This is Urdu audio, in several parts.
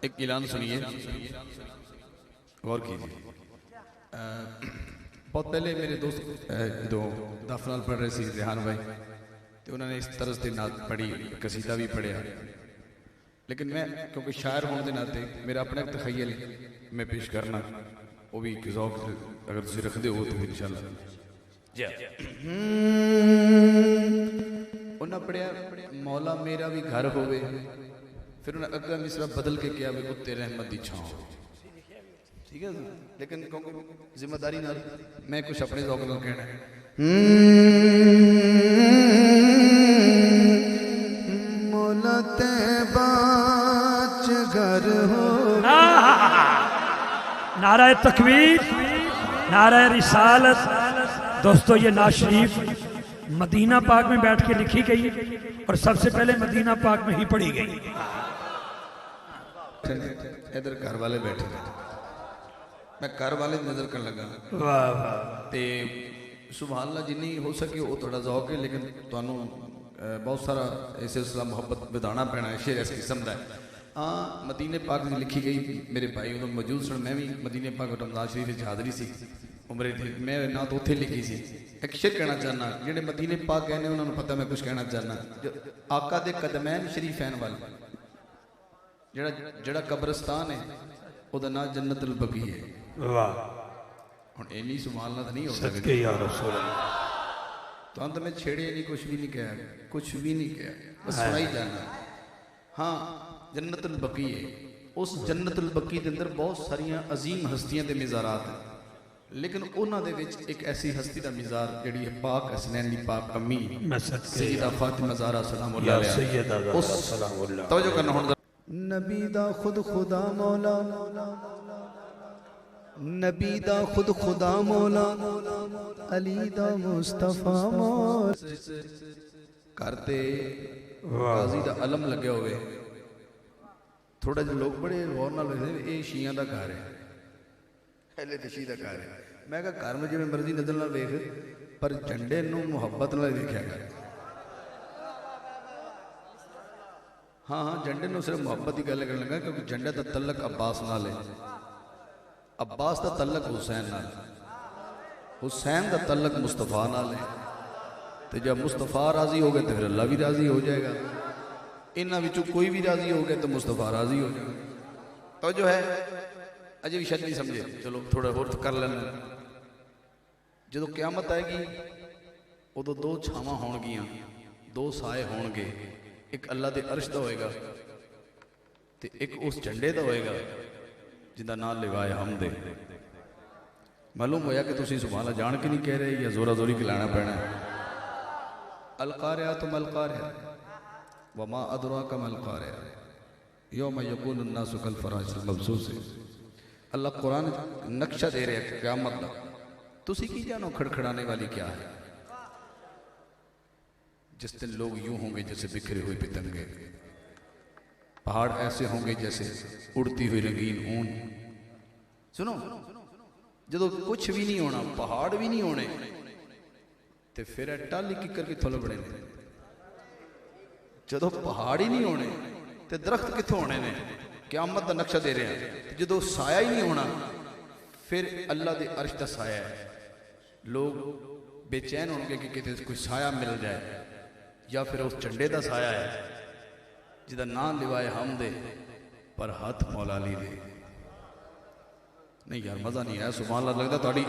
ایک اعلان سنیے، غور کیجیے۔ بہت پہلے میرے دوست جو دافنال پڑھ رہے سی ریحان بھائی تو انہوں نے اس طرز دی نعت پڑھی، قصیدہ بھی پڑھیا، لیکن میں کیونکہ شاعر ہونے دے ناتے میرا اپنا ایک تخیل میں پیش کرنا وہ بھی ایک ذوق اگر تسی رکھ دے ہو تو انشاءاللہ جی انہوں نے پڑھیا مولا میرا بھی گھر ہوئے، پھر انہوں نے اگلا مصرع بدل کے کیا بھی اتنے رحمت دی چھاؤں، ٹھیک ہے، لیکن ذمہ داری نہ میں کچھ اپنے ذوق نہ کہنا ہے۔ مولا تیباچ گھر ہو، نعرہ تکبیر، نعرہ رسالت۔ دوستو یہ نعت شریف مدینہ پاک میں بیٹھ کے لکھی گئی اور سب سے پہلے مدینہ پاک میں ہی پڑھی گئی۔ ادھر گھر والے بیٹھے میں گھر والے نظر کر لگا تے سبحان اللہ جنی ہو سکے وہ تھوڑا ذوق ہے، لیکن تانوں بہت سارا اس سلسلہ محبت بدانا پینا ہے، شعر اس قسم دا ہے۔ ہاں مدینہ پاک میں لکھی گئی، میرے بھائی ادھر موجود سن، میں بھی مدینہ پاک رمضان شریف حاضری سی عمرے تھی، میں نہ تو اتھے لکھی سی۔ ایک شعر کہنا چاہنا جنہیں مدینہ پاک کہنے انہوں نے پتہ میں کچھ کہنا چاہنا، آقا دے قدمین شریفین والے جڑا قبرستان ہے وہ دا نام جنت البقیع ہے۔ واہ ہن اینی سبحان اللہ نہیں ہو صدقے یا رسول اللہ۔ تو انت میں چھیڑے نہیں، کچھ بھی نہیں کہا، کچھ بھی نہیں کہا، بس سنائی جانا۔ ہاں جنت البقیع ہے، اس جنت البقیع دے اندر بہت ساریاں عظیم ہستیاں دے مزارات ہیں، لیکن انہاں دے وچ ایک ایسی ہستی دا مزار جڑی ہے پاک حسنین دی پاک امی سیدہ فاطمہ زہرا سلام اللہ علیہ، اس توجہ کرنا ہوں نبی دا خود خدا مولا، نبی دا خود خدا مولا، علی دا مصطفیٰ مولا کرتے غازی دا علم لگے ہوئے، تھوڑا جو لوگ بڑے غور نہ لگے اے شیعہ دا گھر ہے، پہلے تے شیعہ دا گھر ہے، میں کہا گھر میں جو میں مرضی نظر نہ دیکھ پر جھنڈے نو محبت نہ دیکھیا گا۔ ہاں ہاں جھنڈے نو صرف محبت ہی گل کرنے لگا کیونکہ جھنڈے دا تعلق عباس نال ہے، عباس دا تعلق حسین نال، حسین دا تعلق مصطفیٰ نال ہے، تو جب مصطفیٰ راضی ہو گئے تو پھر اللہ بھی راضی ہو جائے گا، انہاں وچوں کوئی بھی راضی ہو گئے تو مصطفیٰ راضی ہو جائے گا۔ تو جو ہے اجے بھی شاید نہیں سمجھے، چلو تھوڑا اور کر لینا۔ جدو قیامت آئے گی ادو دو چھاواں ہون گیاں، دو سائے ہون گے، ایک اللہ دے عرش دا ہوئے گا تے ایک اس جھنڈے دا ہوئے گا جن دا نام لوائے حمد ہے۔ معلوم ہویا کہ تسی سبحان اللہ جان کے نہیں کہہ رہے یا زورا زوری کلانا پڑنا ہے۔ القارعۃ ما القارعۃ وما ادراک ما القارعۃ یوم یکون الناس کالفراش المبثوث۔ اللہ قرآن نقشہ دے رہے ہیں قیامت دا، تسی کی جانو کھڑکھڑانے والی کیا ہے؟ جس دن لوگ یوں ہوں گے جیسے بکھرے ہوئے پتنگے، پہاڑ ایسے ہوں گے جیسے اڑتی ہوئی رنگین اون۔ سنو جدو کچھ بھی نہیں ہونا، پہاڑ بھی نہیں ہونے، تے پھر ٹالی کی کر کے تھولے بڑے نے۔ جدو پہاڑ ہی نہیں ہونے تے درخت کتھوں ہونے نے؟ قیامت دا نقشہ دے رہے ہیں۔ جدو سایہ ہی نہیں ہونا پھر اللہ دے عرش دا سایہ ہے، لوگ بے چین ہوں گے کہ کہتے کوئی سایہ مل جائے، یا پھر اس جھنڈے دا سایہ ہے جدا نام لوائے حمد دے پر ہاتھ مولا علی دے۔ نہیں یار مزہ نہیں ہے، سبحان اللہ لگتا تھوڑی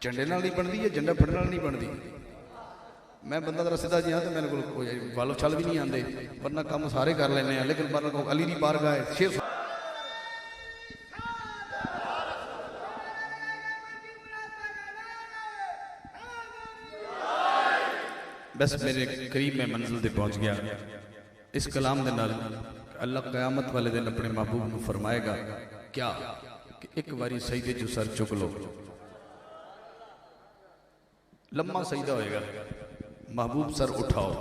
جھنڈے نال نہیں بندی یا جھنڈا پھڑنے نال نہیں بندی۔ میں بندہ ذرا سیدھا جی ہاں تو میرے کو والو چھل بھی نہیں آندے، ورنہ کام سارے کر لینے ہیں، لیکن ورنہ کو علی دی بارگاہ ہے شیر۔ بس میرے قریب میں منزل دے پہنچ گیا، اس کلام دے نال اللہ قیامت والے دن اپنے محبوب کو فرمائے گا کیا کہ ایک باری سجدے جو سر چک لو، لمحہ سجدہ ہوئے گا، محبوب سر اٹھاؤ،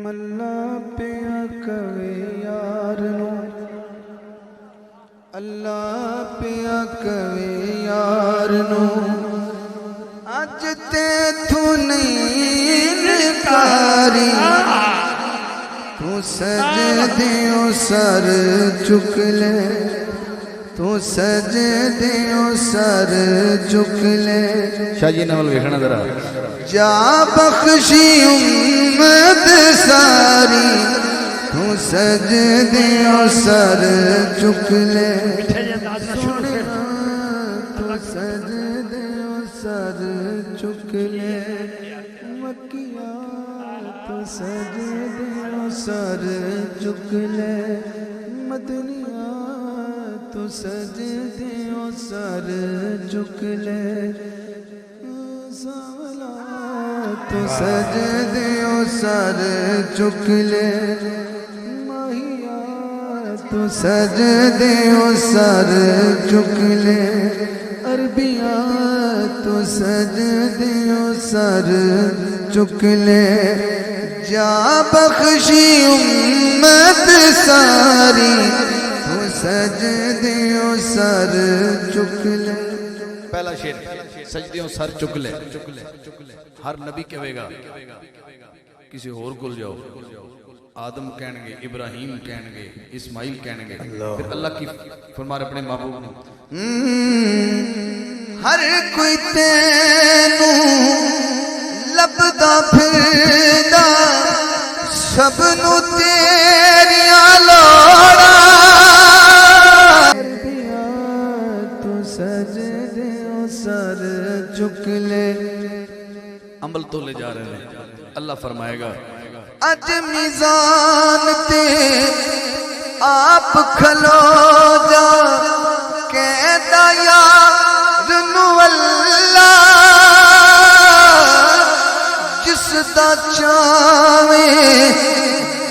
اللہ پیا کوے یار نو، اللہ پیا کوے نو اج تے تو نہیں نکاری تو سجدیوں سر چک لے تو سجدیوں سر چک لے شاہ جی نال ویکھنا ذرا جا بخشی امت ساری تو سجدیوں سر چک لے میٹھے جے انداز نال شروع پھر تو سجدیوں سر چک لے مکیا تو سجدیوں سر چک لے مدنیا تو سجدیوں سر چک لے ساولا تو سجدیوں سر چک لے ماہیا تو سجدیوں سر چک لے عربیاں تو سجدیوں سر چک لے جا بخشی امت ساری تو سجدیوں سر چک لے پہلا شیر سجدیوں سر چک لے ہر نبی کہے گا کسی اور کول جاؤ آدم کہن گے ابراہیم کہن گے اسماعیل کہن گے پھر اللہ کی فرما رہے اپنے محبوب نے ہر کوئی تینوں لبدا پھردا سب نو تیریاں لوڑا تو سجدیوں سر چک لے عمل تو لے جا رہے ہیں اللہ فرمائے گا اج میزان تے آپ کھلو جا کہتا یار نو اللہ جس دا چاہویں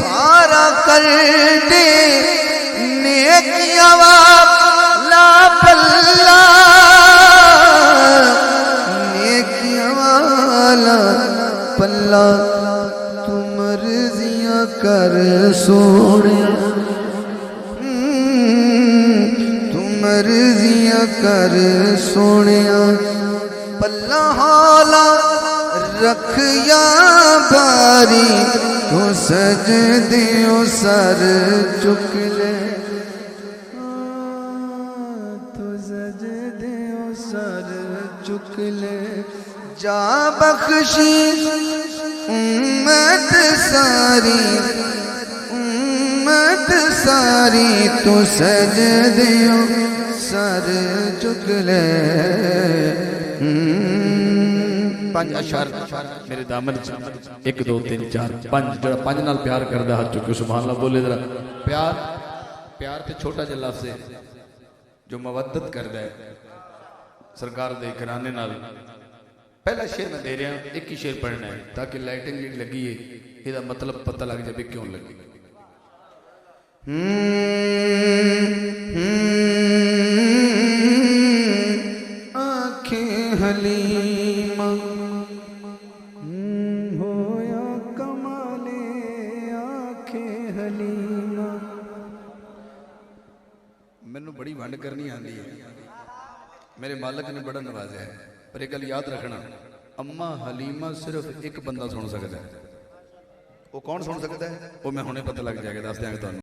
پارا کر دے نیکیاں والا پلہ نیکیاں والا پلہ تو مرضیاں کر سوڑیا تو مرضیاں کر سوڑیا پلہ حالا رکھ یا باری تو سجدیوں سر چک لے تو سجدیوں سر چک لے جا بخشی امت ساری تو سجدیوں سر چک لے پانچ اشعار میرے دامن ایک دو تین چار پانچ جڑا پانچ نال پیار کردہ ہاتھ چکے سبحان اللہ بولے ذرا پیار تے چھوٹا جا لفظ ہے جو مودت کردہ ہے سرکار دے کرانے نال پہلا شیر میں دے رہا ہوں ایک ہی شیر پڑھنا ہے تاکہ لائٹنگ لگی ہے یہ مطلب پتہ لگ جائے کیوں لگی آنکھیں حلیمہ ہویا کمالے آنکھیں حلیمہ میں نے بڑی ونڈ کرنی آندی ہے میرے مالک نے بڑا نوازا ہے پر ایک گل یاد رکھنا اما حلیمہ صرف ایک بندہ سن سکتا ہے وہ کون سن سکتا ہے وہ میں ہونے پتہ لگ جائے گا دس دیاں گے تانوں